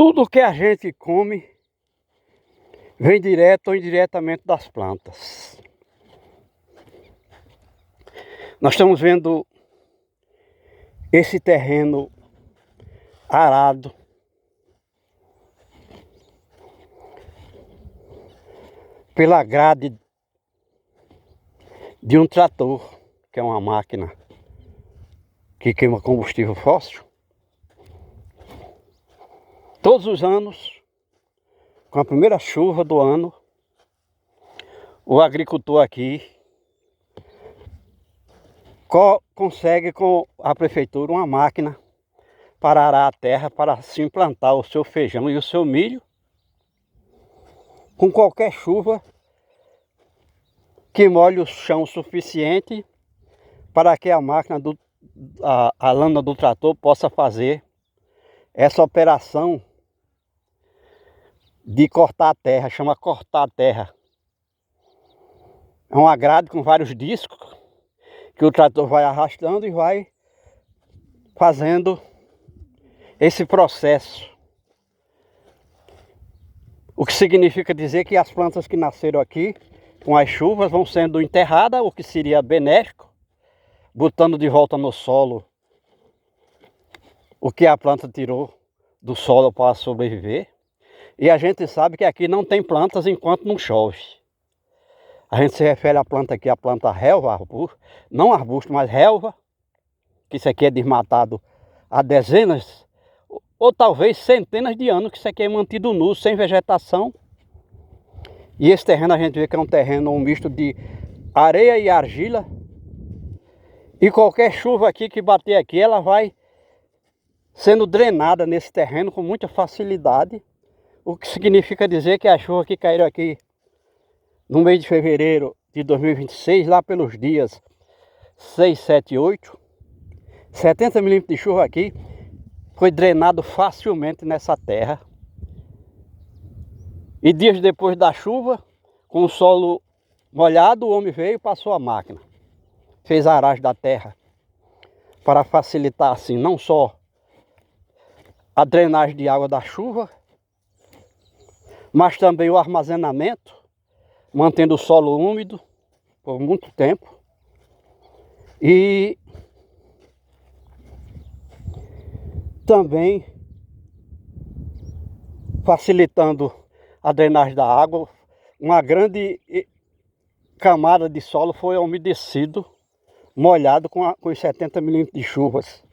Tudo que a gente come vem direto ou indiretamente das plantas. Nós estamos vendo esse terreno arado, pela grade de um trator, que é uma máquina que queima combustível fóssil. Todos os anos, com a primeira chuva do ano, o agricultor aqui consegue com a prefeitura uma máquina para arar a terra para se implantar o seu feijão e o seu milho com qualquer chuva que molhe o chão suficiente para que a máquina, a lâmina do trator possa fazer essa operação de cortar a terra, chama cortar a terra. É uma grade com vários discos que o trator vai arrastando e vai fazendo esse processo. O que significa dizer que as plantas que nasceram aqui com as chuvas vão sendo enterradas, o que seria benéfico, botando de volta no solo o que a planta tirou do solo para sobreviver. E a gente sabe que aqui não tem plantas enquanto não chove. A gente se refere à planta aqui, a planta relva, arbusto, não arbusto, mas relva, que isso aqui é desmatado há dezenas ou talvez centenas de anos, que isso aqui é mantido nu, sem vegetação. E esse terreno a gente vê que é um terreno, um misto de areia e argila. E qualquer chuva aqui que bater aqui, ela vai sendo drenada nesse terreno com muita facilidade. O que significa dizer que as chuvas que caíram aqui no mês de fevereiro de 2026, lá pelos dias 6, 7 e 8, 70 milímetros de chuva aqui, foi drenado facilmente nessa terra. E dias depois da chuva, com o solo molhado, o homem veio e passou a máquina. Fez a aragem da terra para facilitar assim, não só a drenagem de água da chuva, mas também o armazenamento, mantendo o solo úmido por muito tempo. E também facilitando a drenagem da água. Uma grande camada de solo foi umedecido, molhado com os 70 milímetros de chuvas,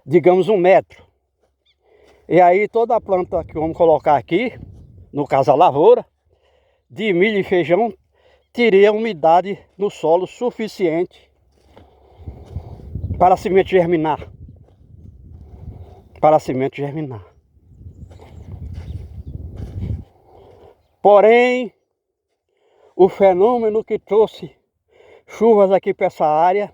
digamos 1 metro. E aí toda a planta que vamos colocar aqui, no caso a lavoura, de milho e feijão, teria umidade no solo suficiente para a semente germinar. Porém, o fenômeno que trouxe chuvas aqui para essa área,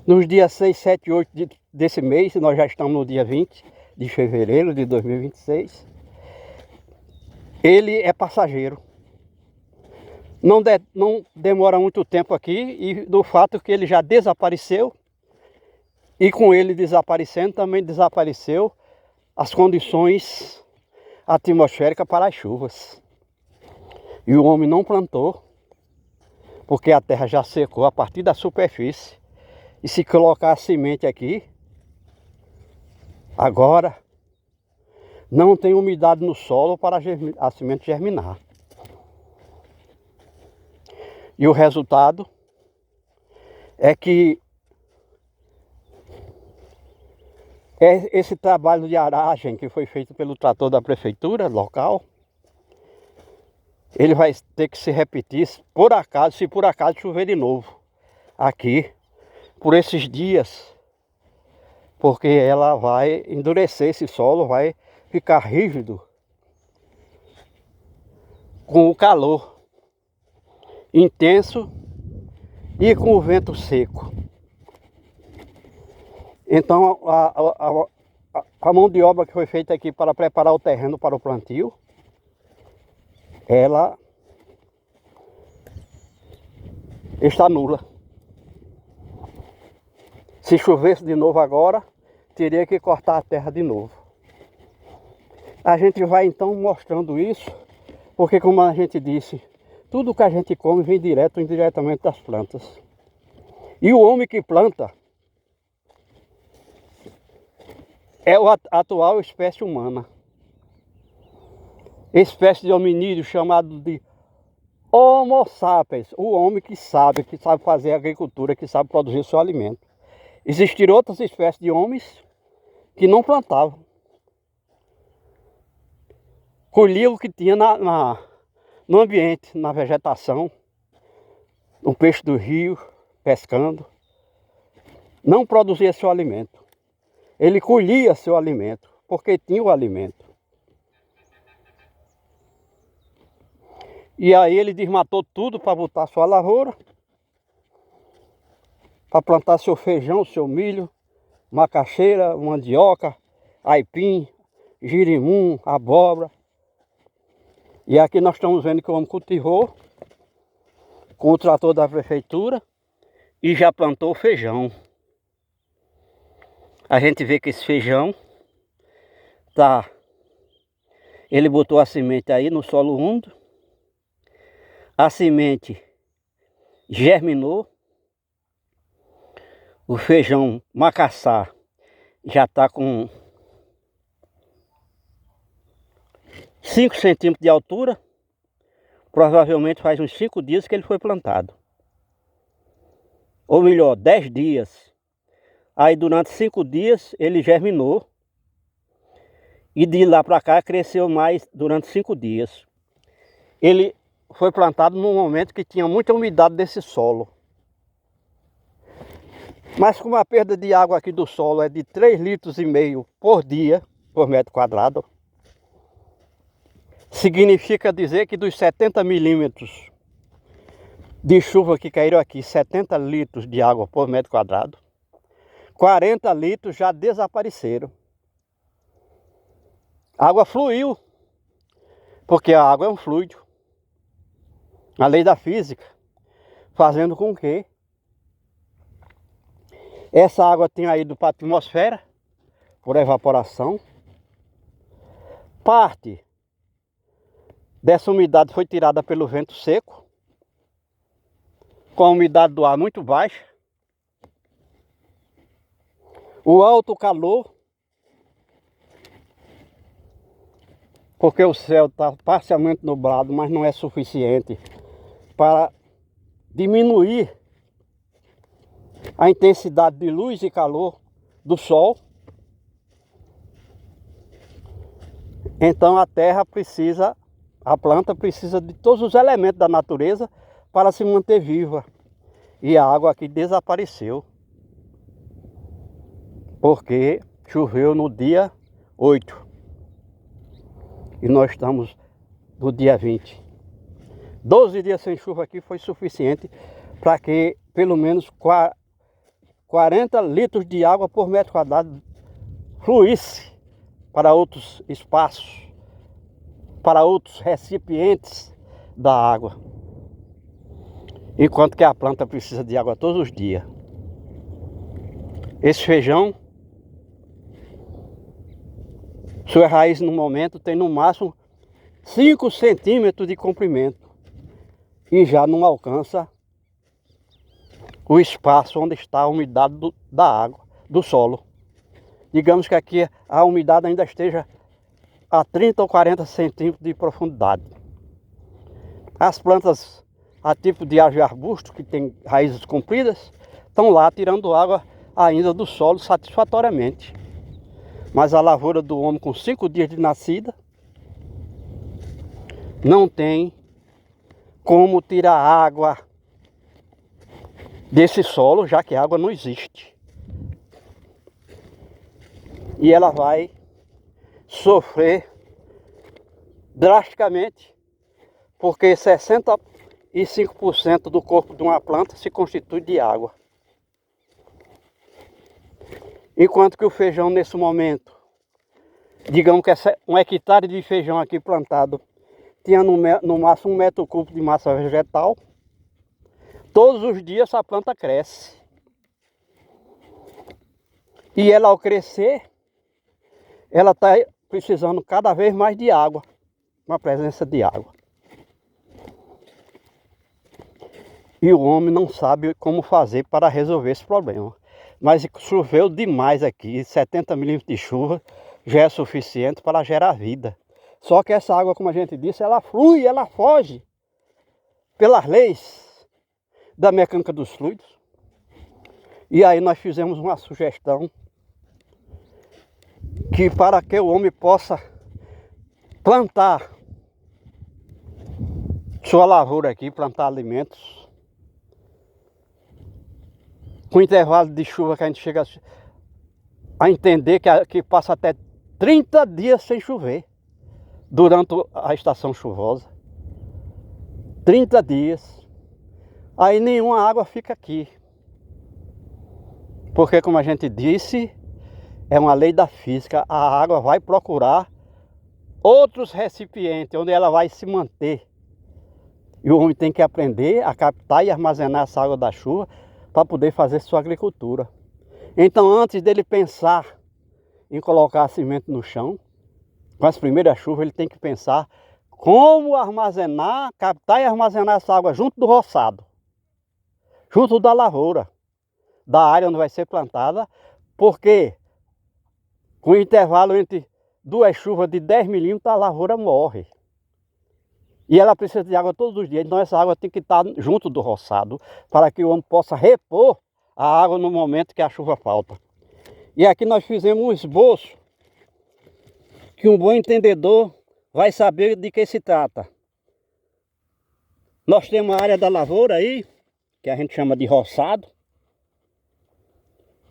nos dias 6, 7 e 8 desse mês, nós já estamos no dia 20 de fevereiro de 2026, ele é passageiro. Não demora muito tempo aqui, e do fato que ele já desapareceu, e com ele desaparecendo também desapareceu as condições atmosféricas para as chuvas. E o homem não plantou, porque a terra já secou a partir da superfície. E se colocar a semente aqui, agora, não tem umidade no solo para a semente germinar. E o resultado é que esse trabalho de aragem que foi feito pelo trator da prefeitura local, ele vai ter que se repetir se por acaso chover de novo aqui por esses dias, porque ela vai endurecer esse solo, vai ficar rígido com o calor intenso e com o vento seco. Então a mão de obra que foi feita aqui para preparar o terreno para o plantio, ela está nula. Se chovesse de novo agora, teria que cortar a terra de novo. A gente vai então mostrando isso, porque como a gente disse, tudo que a gente come vem direto ou indiretamente das plantas. E o homem que planta é a atual espécie humana. Espécie de hominídeo chamado de Homo sapiens, o homem que sabe fazer agricultura, que sabe produzir seu alimento. Existiram outras espécies de homens que não plantavam. Colhiam o que tinha no ambiente, na vegetação, o peixe do rio, pescando. Não produzia seu alimento. Ele colhia seu alimento, porque tinha o alimento. E aí ele desmatou tudo para botar sua lavoura, para plantar seu feijão, seu milho, macaxeira, mandioca, aipim, girimum, abóbora. E aqui nós estamos vendo que o homem cultivou com o trator da prefeitura e já plantou feijão. A gente vê que esse feijão ele botou a semente aí no solo úmido. A semente germinou. O feijão macaçá já está com 5 centímetros de altura. Provavelmente faz uns 5 dias que ele foi plantado. Ou melhor, 10 dias. Aí durante 5 dias ele germinou. E de lá para cá cresceu mais durante 5 dias. Ele foi plantado num momento que tinha muita umidade desse solo. Mas como a perda de água aqui do solo é de 3,5 litros por dia, por metro quadrado, significa dizer que dos 70 milímetros de chuva que caíram aqui, 70 litros de água por metro quadrado, 40 litros já desapareceram. A água fluiu, porque a água é um fluido. A lei da física, fazendo com que essa água tenha ido para a atmosfera por evaporação. Parte dessa umidade foi tirada pelo vento seco, com a umidade do ar muito baixa. O alto calor, porque o céu está parcialmente nublado, mas não é suficiente para diminuir a intensidade de luz e calor do sol. Então a planta precisa de todos os elementos da natureza para se manter viva. E a água aqui desapareceu, porque choveu no dia 8. E nós estamos no dia 20. 12 dias sem chuva aqui foi suficiente para que pelo menos 40 litros de água por metro quadrado fluísse para outros espaços, para outros recipientes da água. Enquanto que a planta precisa de água todos os dias. Esse feijão, sua raiz no momento tem no máximo 5 centímetros de comprimento. E já não alcança o espaço onde está a umidade da água, do solo. Digamos que aqui a umidade ainda esteja a 30 ou 40 centímetros de profundidade. As plantas a tipo de árvore e arbusto, que tem raízes compridas, estão lá tirando água ainda do solo satisfatoriamente. Mas a lavoura do homem com 5 dias de nascida não tem como tirar água desse solo, já que a água não existe. E ela vai sofrer drasticamente, porque 65% do corpo de uma planta se constitui de água. Enquanto que o feijão nesse momento, digamos que um hectare de feijão aqui plantado tinha no máximo 1 metro cúbico de massa vegetal. Todos os dias essa planta cresce. E ela, ao crescer, ela está precisando cada vez mais de água, uma presença de água. E o homem não sabe como fazer para resolver esse problema. Mas choveu demais aqui, 70 milímetros de chuva já é suficiente para gerar vida. Só que essa água, como a gente disse, ela flui, ela foge pelas leis da mecânica dos fluidos. E aí nós fizemos uma sugestão que para que o homem possa plantar sua lavoura aqui, plantar alimentos, com intervalo de chuva que a gente chega a entender que passa até 30 dias sem chover durante a estação chuvosa. 30 dias. Aí nenhuma água fica aqui. Porque, como a gente disse, é uma lei da física, a água vai procurar outros recipientes onde ela vai se manter. E o homem tem que aprender a captar e armazenar essa água da chuva para poder fazer sua agricultura. Então, antes dele pensar em colocar a semente no chão, com as primeiras chuvas, ele tem que pensar como armazenar, captar e armazenar essa água junto do roçado, junto da lavoura, da área onde vai ser plantada, porque com o intervalo entre duas chuvas de 10 milímetros, a lavoura morre. E ela precisa de água todos os dias, então essa água tem que estar junto do roçado, para que o homem possa repor a água no momento que a chuva falta. E aqui nós fizemos um esboço, que um bom entendedor vai saber de que se trata. Nós temos a área da lavoura aí, que a gente chama de roçado.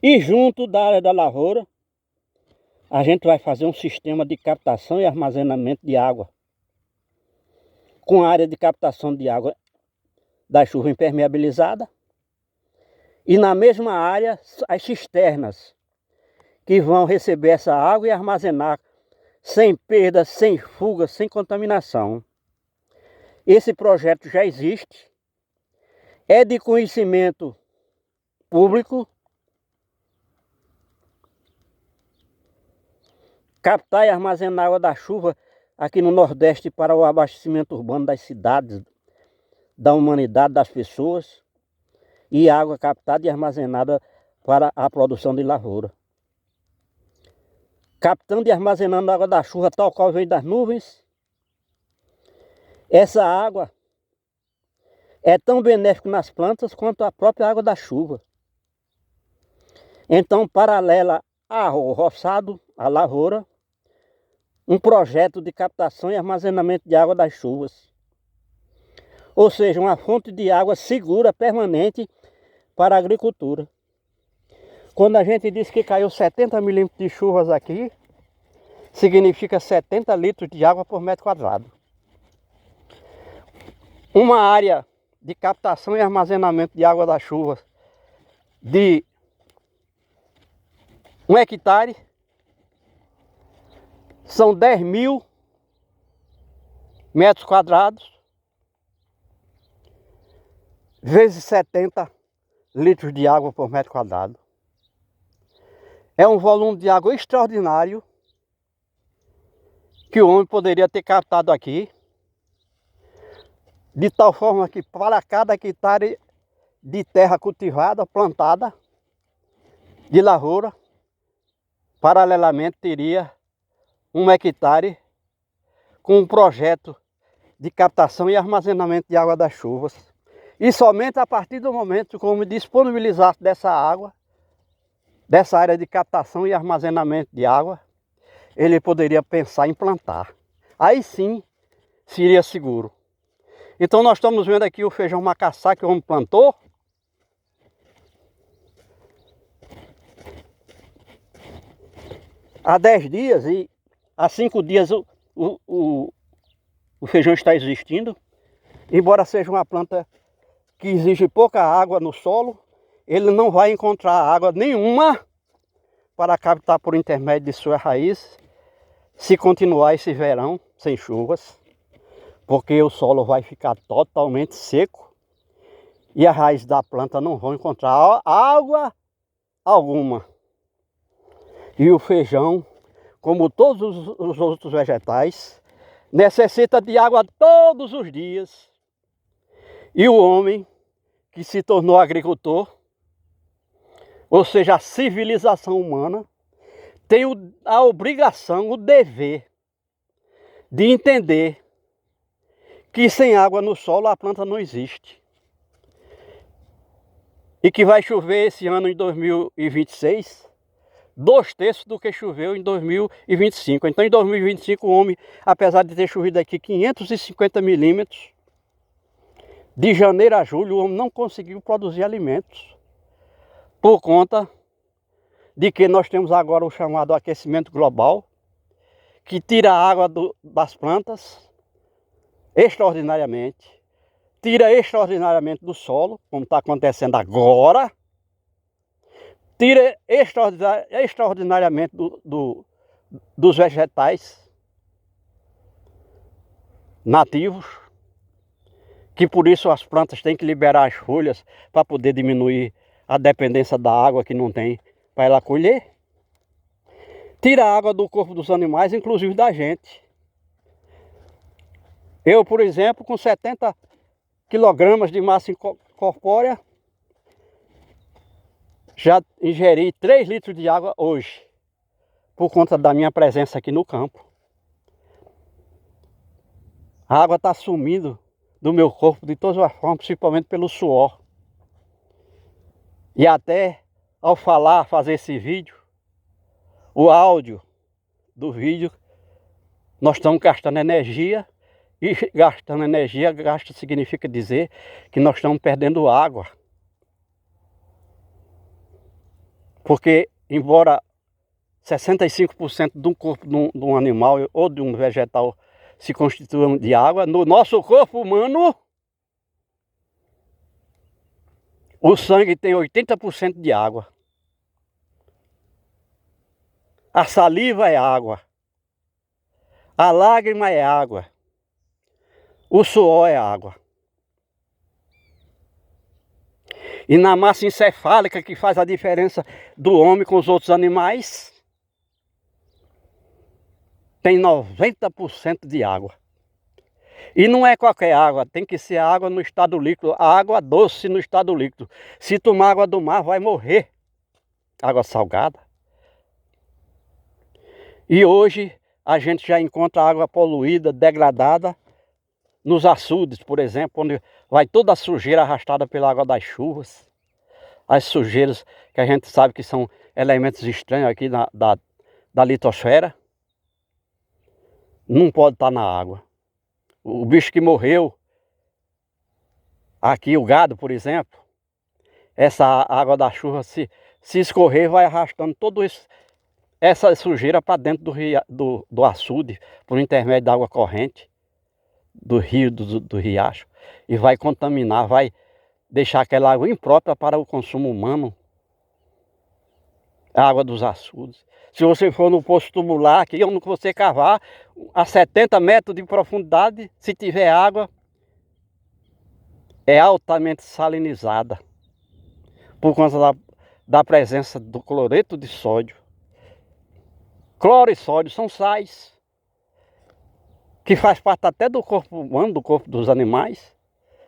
E junto da área da lavoura, a gente vai fazer um sistema de captação e armazenamento de água. Com a área de captação de água da chuva impermeabilizada. E na mesma área, as cisternas, que vão receber essa água e armazenar sem perda, sem fuga, sem contaminação. Esse projeto já existe, é de conhecimento público. Captar e armazenar água da chuva aqui no Nordeste para o abastecimento urbano das cidades, da humanidade, das pessoas, e água captada e armazenada para a produção de lavoura. Captando e armazenando a água da chuva tal qual vem das nuvens, essa água é tão benéfica nas plantas quanto a própria água da chuva. Então, paralela ao roçado, à lavoura, um projeto de captação e armazenamento de água das chuvas. Ou seja, uma fonte de água segura, permanente para a agricultura. Quando a gente diz que caiu 70 milímetros de chuvas aqui, significa 70 litros de água por metro quadrado. Uma área de captação e armazenamento de água das chuvas de 1 hectare são 10.000 metros quadrados vezes 70 litros de água por metro quadrado. É um volume de água extraordinário que o homem poderia ter captado aqui, de tal forma que para cada hectare de terra cultivada, plantada, de lavoura, paralelamente teria 1 hectare com um projeto de captação e armazenamento de água das chuvas. E somente a partir do momento que o homem disponibilizasse dessa água, dessa área de captação e armazenamento de água, ele poderia pensar em plantar. Aí sim seria seguro. Então nós estamos vendo aqui o feijão macaçá que o homem plantou. Há 10 dias e há 5 dias o feijão está existindo. Embora seja uma planta que exige pouca água no solo, ele não vai encontrar água nenhuma para captar por intermédio de sua raiz, se continuar esse verão sem chuvas, porque o solo vai ficar totalmente seco e a raiz da planta não vão encontrar água alguma. E o feijão, como todos os outros vegetais, necessita de água todos os dias. E o homem que se tornou agricultor, ou seja, a civilização humana, tem a obrigação, o dever de entender que sem água no solo a planta não existe. E que vai chover esse ano em 2026, 2/3 do que choveu em 2025. Então em 2025 o homem, apesar de ter chovido aqui 550 milímetros, de janeiro a julho o homem não conseguiu produzir alimentos. Por conta de que nós temos agora o chamado aquecimento global, que tira a água das plantas extraordinariamente, tira extraordinariamente do solo, como está acontecendo agora, tira extraordinariamente dos vegetais nativos, que por isso as plantas têm que liberar as folhas para poder diminuir a dependência da água que não tem para ela colher. Tira a água do corpo dos animais, inclusive da gente. Eu, por exemplo, com 70 quilogramas de massa corpórea, já ingeri 3 litros de água hoje, por conta da minha presença aqui no campo. A água está sumindo do meu corpo de todas as formas, principalmente pelo suor. E até ao fazer esse vídeo, o áudio do vídeo, nós estamos gastando energia, e gastando energia, gasto significa dizer que nós estamos perdendo água. Porque, embora 65% do corpo de um animal ou de um vegetal se constituam de água, no nosso corpo humano, o sangue tem 80% de água. A saliva é água. A lágrima é água. O suor é água. E na massa encefálica, que faz a diferença do homem com os outros animais, tem 90% de água. E não é qualquer água, tem que ser água no estado líquido, água doce no estado líquido. Se tomar água do mar, vai morrer. Água salgada. E hoje a gente já encontra água poluída, degradada, nos açudes, por exemplo, onde vai toda a sujeira arrastada pela água das chuvas. As sujeiras que a gente sabe que são elementos estranhos aqui da litosfera. Não pode estar na água. O bicho que morreu, aqui o gado, por exemplo, essa água da chuva, se escorrer, vai arrastando toda essa sujeira para dentro do açude, por intermédio da água corrente, do rio, do riacho, e vai contaminar, vai deixar aquela água imprópria para o consumo humano, a água dos açudes. Se você for no poço tubular, aqui onde você cavar, a 70 metros de profundidade, se tiver água, é altamente salinizada, por conta da presença do cloreto de sódio. Cloro e sódio são sais, que faz parte até do corpo humano, do corpo dos animais,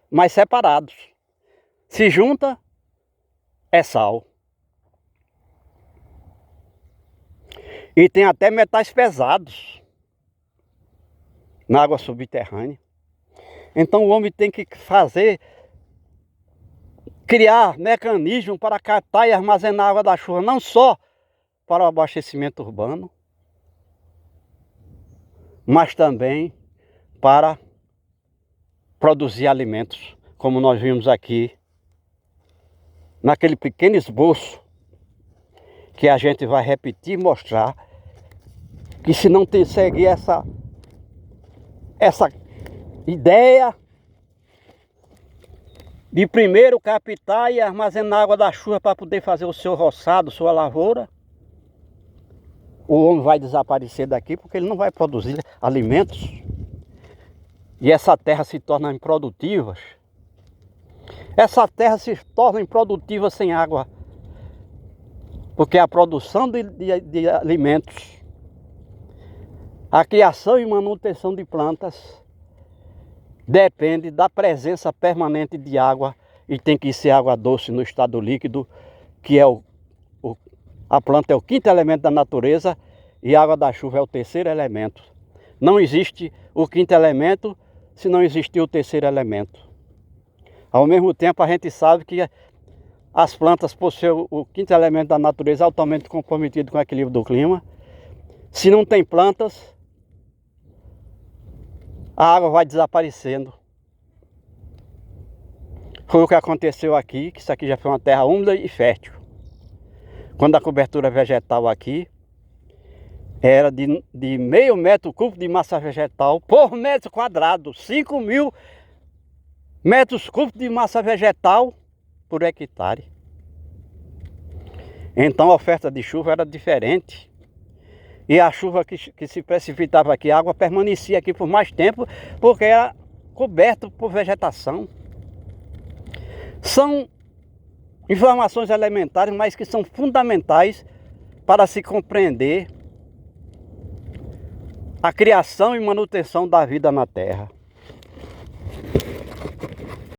mas separados. Se junta, é sal. E tem até metais pesados na água subterrânea. Então o homem tem que criar mecanismos para captar e armazenar a água da chuva, não só para o abastecimento urbano, mas também para produzir alimentos, como nós vimos aqui, naquele pequeno esboço, que a gente vai repetir e mostrar, que se não seguir essa ideia de primeiro captar e armazenar água da chuva para poder fazer o seu roçado, sua lavoura, o homem vai desaparecer daqui porque ele não vai produzir alimentos. E essa terra se torna improdutiva. Essa terra se torna improdutiva sem água Porque a produção de alimentos, a criação e manutenção de plantas depende da presença permanente de água, e tem que ser água doce no estado líquido, que é a planta é o quinto elemento da natureza e a água da chuva é o terceiro elemento. Não existe o quinto elemento se não existir o terceiro elemento. Ao mesmo tempo, a gente sabe que as plantas, por ser o quinto elemento da natureza, altamente comprometido com o equilíbrio do clima. Se não tem plantas, a água vai desaparecendo. Foi o que aconteceu aqui, que isso aqui já foi uma terra úmida e fértil. Quando a cobertura vegetal aqui era de meio metro cúbico de massa vegetal por metro quadrado, 5.000 metros cúbicos de massa vegetal por hectare. Então a oferta de chuva era diferente. E a chuva que se precipitava aqui, a água permanecia aqui por mais tempo, porque era coberto por vegetação. São informações elementares, mas que são fundamentais para se compreender a criação e manutenção da vida na Terra.